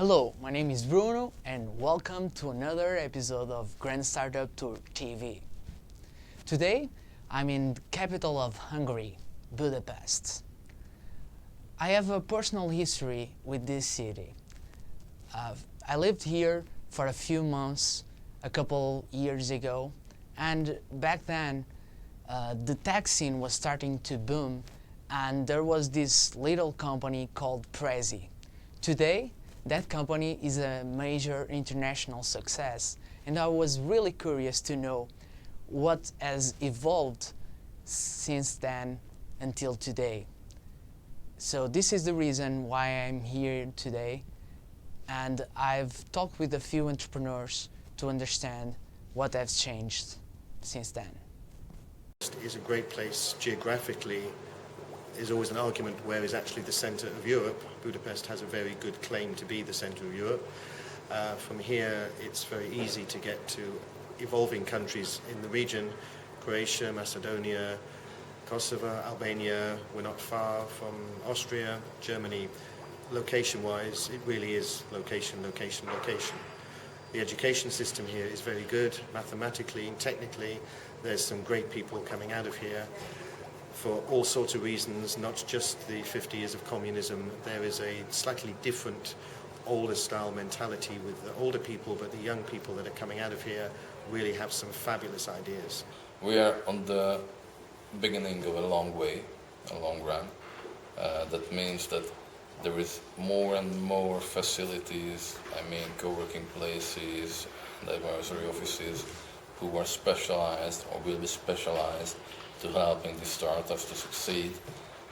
Hello, my name is Bruno and welcome to another episode of Grand Startup Tour TV. Today, I'm in the capital of Hungary, Budapest. I have a personal history with this city. I lived here for a few months a couple years ago, and back then the tech scene was starting to boom, and there was this little company called Prezi. Today, that company is a major international success, and I was really curious to know what has evolved since then until today. So this is the reason why I'm here today, and I've talked with a few entrepreneurs to understand what has changed since then. Is a great place geographically. There's always an argument where is actually the centre of Europe. Budapest has a very good claim to be the centre of Europe. From here it's very easy to get to evolving countries in the region: Croatia, Macedonia, Kosovo, Albania. We're not far from Austria, Germany. Location-wise, it really is location, location, location. The education system here is very good, mathematically and technically. There's some great people coming out of here for all sorts of reasons, not just the 50 years of communism. There is a slightly different, older style mentality with the older people, but the young people that are coming out of here really have some fabulous ideas. We are on the beginning of a long way, a long run. That means that there is more and more facilities, co-working places, and advisory offices who are specialized or will be specialized to helping the startups to succeed.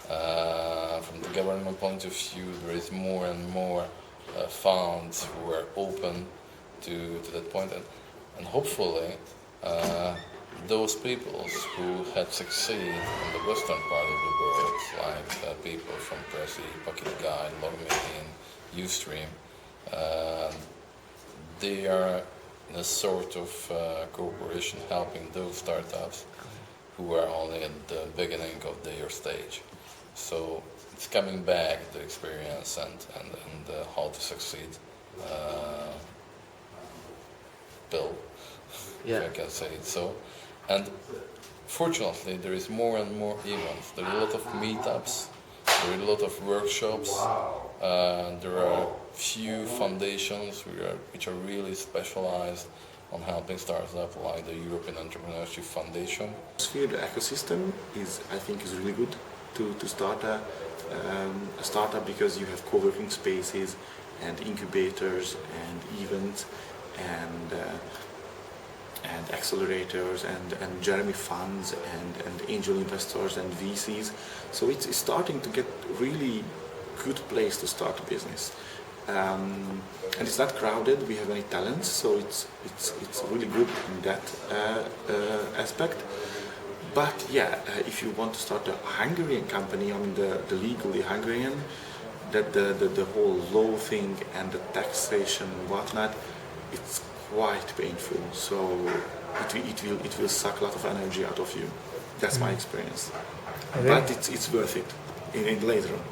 From the government point of view, there is more and more funds who are open to that point, and hopefully those peoples who had succeeded in the western part of the world, like people from Prezi, Pocket Guide, Logmein, Ustream, they are in a sort of cooperation helping those startups who are only at the beginning of their stage. So it's coming back, the experience and how to succeed. Bill, if I can say it so. And fortunately, there is more and more events. There are a lot of meetups, there are a lot of workshops, there are few foundations which are really specialized on helping startups, like the European Entrepreneurship Foundation. The ecosystem I think is really good to start a startup, because you have co-working spaces and incubators and events and accelerators and Jeremy funds and angel investors and VCs. So it's starting to get really good place to start a business. And it's not crowded. We have any talents, so it's really good in that aspect. But yeah, if you want to start a Hungarian company, the legally Hungarian, that the whole law thing and the taxation and whatnot, it's quite painful. So it will suck a lot of energy out of you. That's my experience. But it's worth it in later on.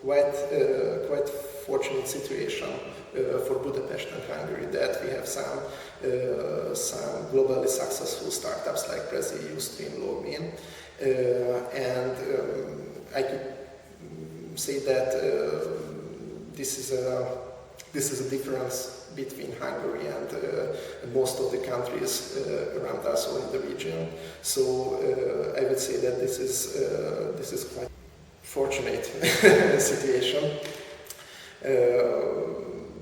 Quite fortunate situation for Budapest and Hungary, that we have some globally successful startups like Prezi, Ustream, Logmein, and I could say that this is a difference between Hungary and most of the countries around us or in the region. So I would say that this is quite fortunate situation.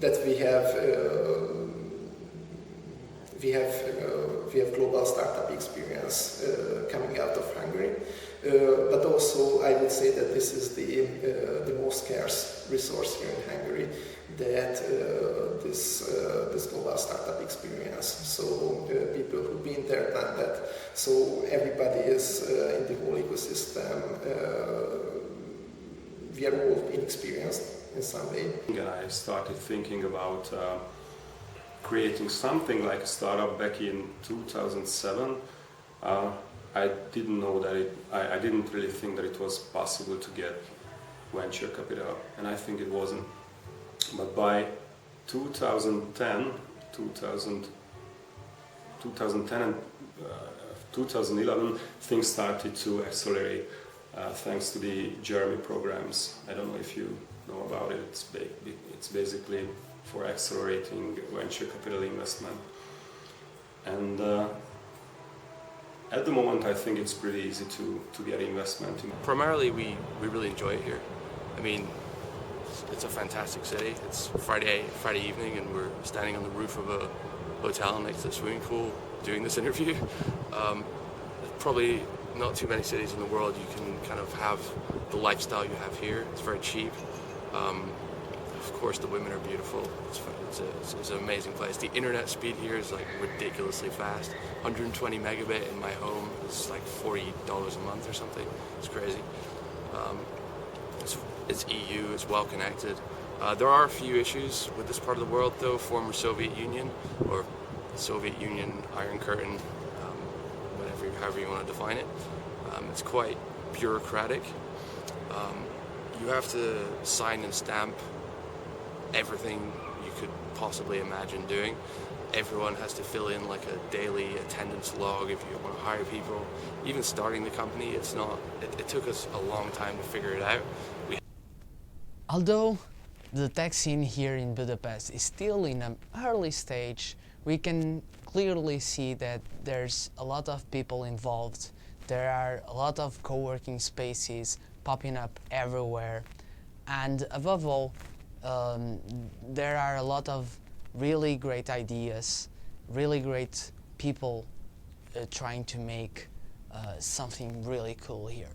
That we have global startup experience coming out of Hungary, but also I would say that this is the most scarce resource here in Hungary, that this global startup experience. So people who've been there, done that. So everybody is in the whole ecosystem. We are all inexperienced in some way. And I started thinking about creating something like a startup back in 2007. I didn't know that I didn't really think that it was possible to get venture capital, and I think it wasn't. But by 2010, 2000, 2010 and 2011, things started to accelerate thanks to the Jeremy programs. I don't know if you know about it. It's basically for accelerating venture capital investment. And at the moment, I think it's pretty easy to get investment. Primarily, we really enjoy it here. I mean, it's a fantastic city. It's Friday evening, and we're standing on the roof of a hotel next to a swimming pool doing this interview. Probably not too many cities in the world you can kind of have the lifestyle you have here. It's very cheap. Of course, the women are beautiful. It's an amazing place. The internet speed here is like ridiculously fast. 120 megabit in my home is like $40 a month or something. It's crazy. It's EU. It's well connected. There are a few issues with this part of the world, though. Former Soviet Union, or Soviet Union Iron Curtain, however you want to define it. It's quite bureaucratic. You have to sign and stamp everything you could possibly imagine doing. Everyone has to fill in like a daily attendance log if you want to hire people. Even starting the company, it took us a long time to figure it out. Although the tech scene here in Budapest is still in an early stage, we can clearly see that there's a lot of people involved. There are a lot of co-working spaces popping up everywhere, and above all, there are a lot of really great ideas, really great people trying to make something really cool here.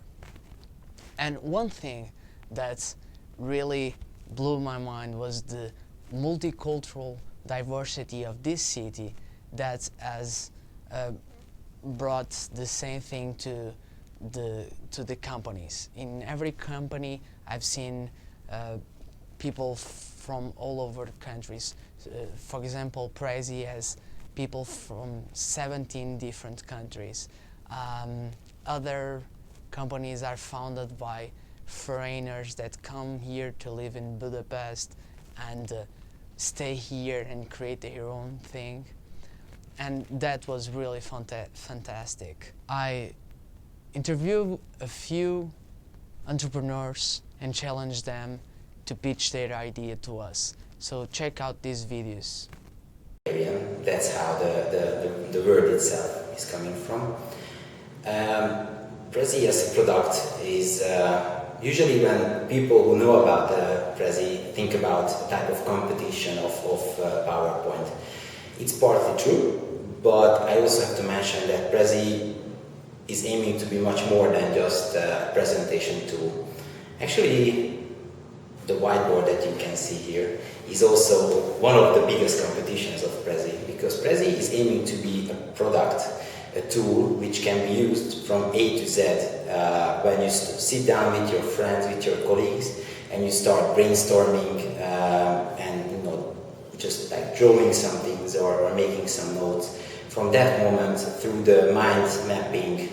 And one thing that really blew my mind was the multicultural diversity of this city that has brought the same thing to the companies. In every company I've seen people from all over the countries. For example, Prezi has people from 17 different countries. Other companies are founded by foreigners that come here to live in Budapest and stay here and create their own thing. And that was really fantastic. I interviewed a few entrepreneurs and challenged them to pitch their idea to us. So check out these videos. That's how the word itself is coming from. Prezi as a product is usually when people who know about Prezi think about a type of competition of PowerPoint. It's partly true, but I also have to mention that Prezi is aiming to be much more than just a presentation tool. Actually, the whiteboard that you can see here is also one of the biggest competitions of Prezi, because Prezi is aiming to be a product, a tool which can be used from A to Z when you sit down with your friends, with your colleagues, and you start brainstorming and just like drawing some things or making some notes. From that moment, through the mind mapping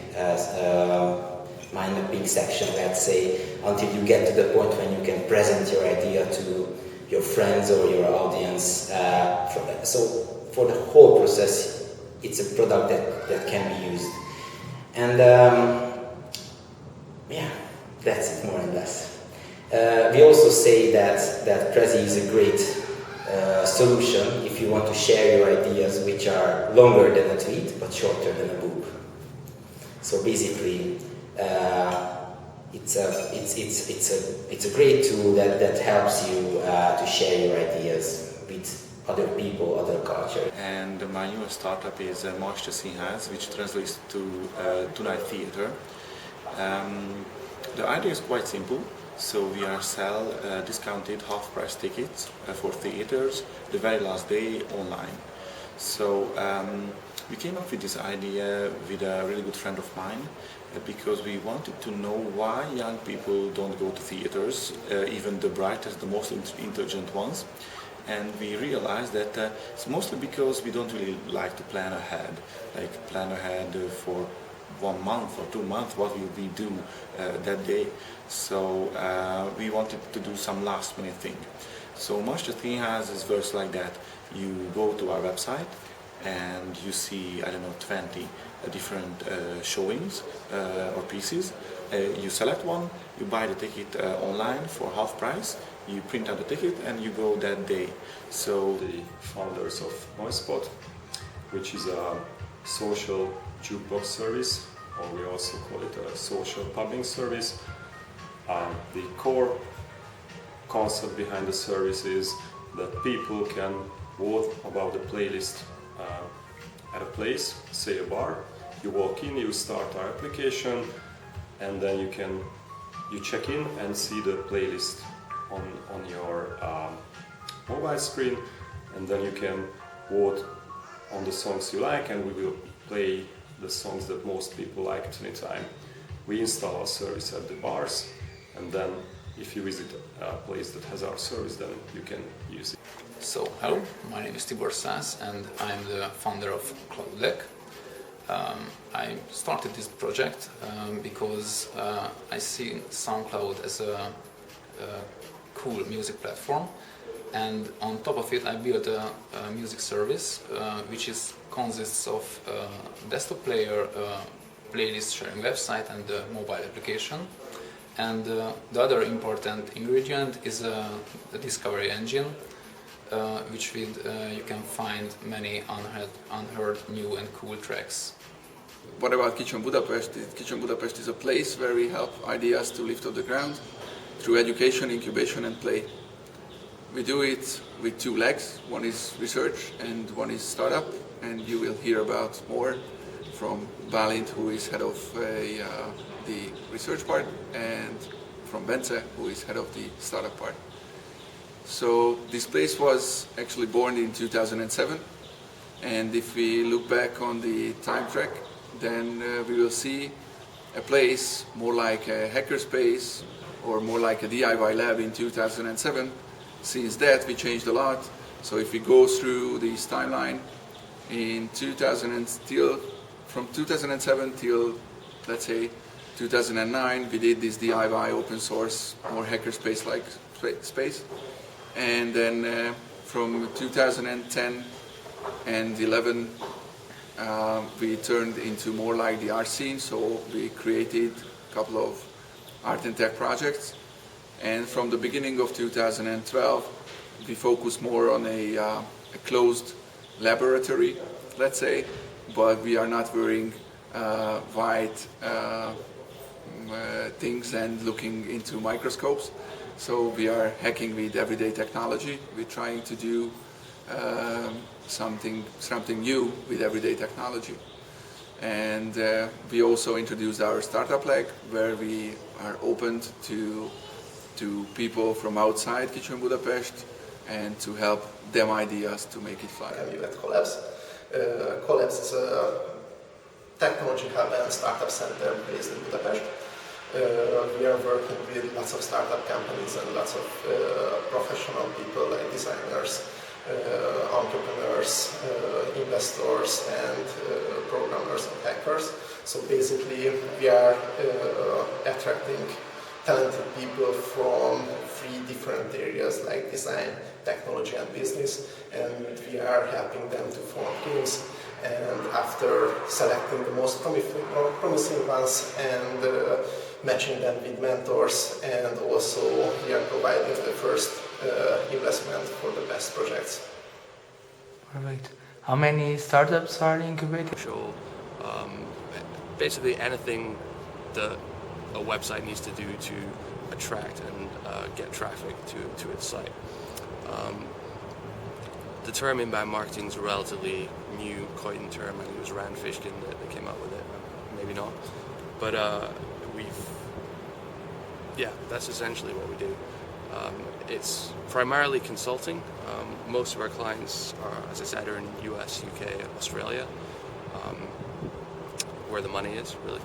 section, let's say, until you get to the point when you can present your idea to your friends or your audience. So for the whole process, it's a product that can be used. And yeah, that's it more or less. We also say that Prezi is a great solution if you want to share your ideas, which are longer than a tweet but shorter than a book. So basically, it's a great tool that helps you to share your ideas with other people, other culture. And my newest startup is Moiste Színház, which translates to Tonight Theatre. The idea is quite simple. So we are sell discounted half-price tickets for theaters the very last day online. So we came up with this idea with a really good friend of mine because we wanted to know why young people don't go to theaters, even the brightest, the most intelligent ones. And we realized that it's mostly because we don't really like to plan ahead, for 1 month or 2 months, what will we do that day. So we wanted to do some last minute thing. So much the thing has is works like that. You go to our website and you see, I don't know, 20 different showings or pieces. You select one, you buy the ticket online for half price, you print out the ticket and you go that day. So The founders of NoiseSpot, which is a social jukebox service, or we also call it a social pubbing service. The core concept behind the service is that people can vote about the playlist at a place, say a bar. You walk in, you start our application, and then you check in and see the playlist on your mobile screen, and then you can vote on the songs you like, and we will play the songs that most people like at any time. We install our service at the bars, and then if you visit a place that has our service, then you can use it. So, hello, my name is Tibor Szász and I'm the founder of Clouddeck. I started this project because I see SoundCloud as a cool music platform, and on top of it I built a music service which consists of a desktop player, playlist sharing website and a mobile application. And the other important ingredient is the discovery engine, which you can find many unheard new and cool tracks. What about Kitchen Budapest? Kitchen Budapest is a place where we help ideas to lift off the ground through education, incubation and play. We do it with two legs. One is research and one is startup, and you will hear about more from Balint, who is head of the research part, and from Bence, who is head of the startup part. So this place was actually born in 2007, and if we look back on the time track, then we will see a place more like a hackerspace or more like a DIY lab in 2007. Since that we changed a lot. So if we go through this timeline, in from 2007 till, let's say, 2009, we did this DIY open source, more hackerspace-like space. And then from 2010 and 11, we turned into more like the art scene. So we created a couple of art and tech projects. And from the beginning of 2012, we focused more on a closed laboratory, let's say, but we are not wearing white things and looking into microscopes. So we are hacking with everyday technology. We're trying to do something new with everyday technology. And we also introduced our startup leg, where we are open to people from outside Kitchen Budapest and to help them ideas to make it fly. At Collabs. Collabs is a technology hub and startup center based in Budapest. We are working with lots of startup companies and lots of professional people like designers, entrepreneurs, investors and programmers and hackers. So basically we are attracting talented people from 3 different areas like design, technology and business, and we are helping them to form teams, and after selecting the most promising ones and matching them with mentors, and also we are providing the first investment for the best projects. Perfect. How many startups are incubated? So, basically anything that a website needs to do to attract and get traffic to its site. The term inbound marketing is a relatively new Koiten term. I think it was Rand Fishkin that came up with it, maybe not. But that's essentially what we do. It's primarily consulting. Most of our clients are, as I said, are in US, UK, Australia, where the money is, really.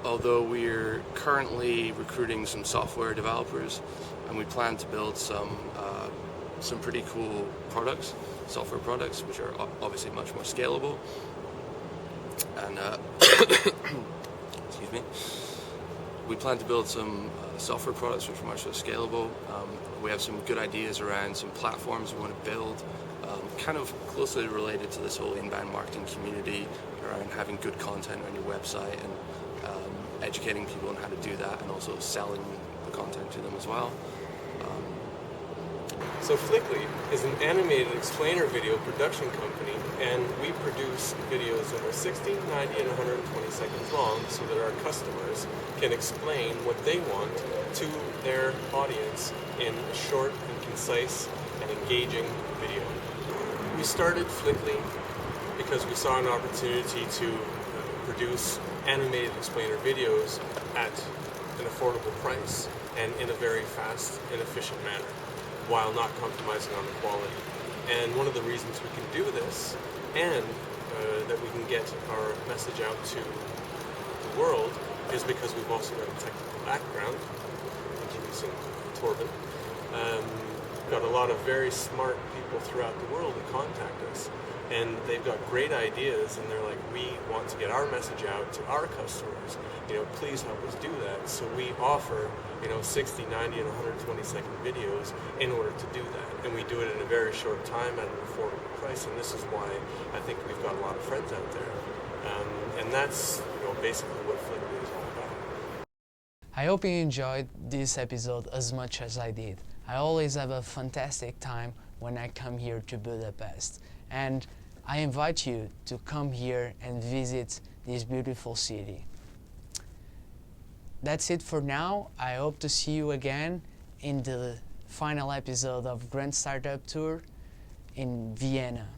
Although we're currently recruiting some software developers, and we plan to build some pretty cool products, software products, which are obviously much more scalable. And excuse me. We plan to build some software products which are much more scalable. We have some good ideas around some platforms we want to build, kind of closely related to this whole inbound marketing community, around having good content on your website and educating people on how to do that, and also selling the content to them as well. So Flickly is an animated explainer video production company, and we produce videos that are 60, 90, and 120 seconds long so that our customers can explain what they want to their audience in a short and concise and engaging video. We started Flickly because we saw an opportunity to produce animated explainer videos at an affordable price and in a very fast and efficient manner, while not compromising on the quality. And one of the reasons we can do this, and that we can get our message out to the world, is because we've also got a technical background, introducing Torben. Got a lot of very smart people throughout the world that contact us, and they've got great ideas, and they're like, we want to get our message out to our customers, please help us do that. So we offer 60, 90, and 120 second videos in order to do that, and we do it in a very short time at an affordable price, and this is why I think we've got a lot of friends out there, and that's basically what Flickly is all about. I hope you enjoyed this episode as much as I did. I always have a fantastic time when I come here to Budapest, and I invite you to come here and visit this beautiful city. That's it for now. I hope to see you again in the final episode of Grand Startup Tour in Vienna.